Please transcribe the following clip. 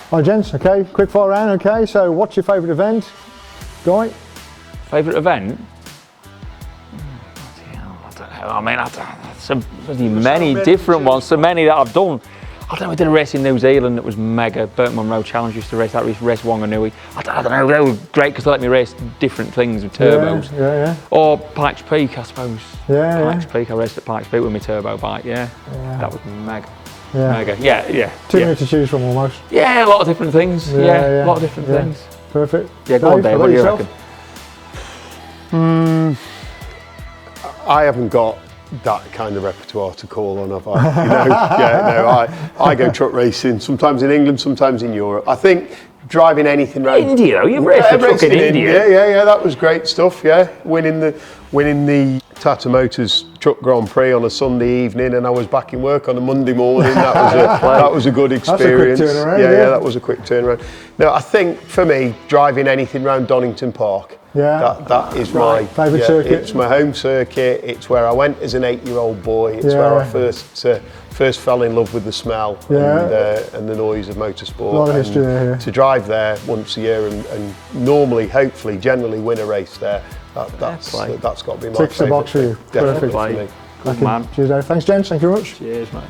Hi gents, okay, quick fire round, okay, so what's your favourite event? Guy? Favourite event? I mean, so many different ones, so many that I've done. I don't know, I did a race in New Zealand that was mega. Burton Monroe Challenge used to race that, race Wanganui. I don't know, they were great because they let me race different things with turbos. Yeah. Or Pikes Peak, I suppose. Yeah. Pikes Peak, I raced at Pikes Peak with my turbo bike, yeah. That was mega. Yeah. Yeah. Too many to choose from almost. Yeah, a lot of different things. Yeah, a lot of different things. Perfect. Yeah, go on, Dave, what do you reckon? I haven't got that kind of repertoire to call on, have I? I go truck racing, sometimes in England, sometimes in Europe. I think driving anything around India, you've raced a truck in India. Yeah, that was great stuff, yeah. Winning the Tata Motors Truck Grand Prix on a Sunday evening, and I was back in work on a Monday morning. That was a good experience. That's a quick turnaround, yeah, that was a quick turnaround. Now, I think for me, driving anything around Donington Park, that is my favourite circuit. It's my home circuit. It's where I went as an 8-year-old boy. It's where I first fell in love with the smell and the noise of motorsport. A lot of history there. To drive there once a year and normally, hopefully, generally win a race there. That's got to be my favourite. Ticks the box for you. Definitely Perfect. for me. Good man. Cheers, Dave. Thanks, gents. Thank you very much. Cheers, mate.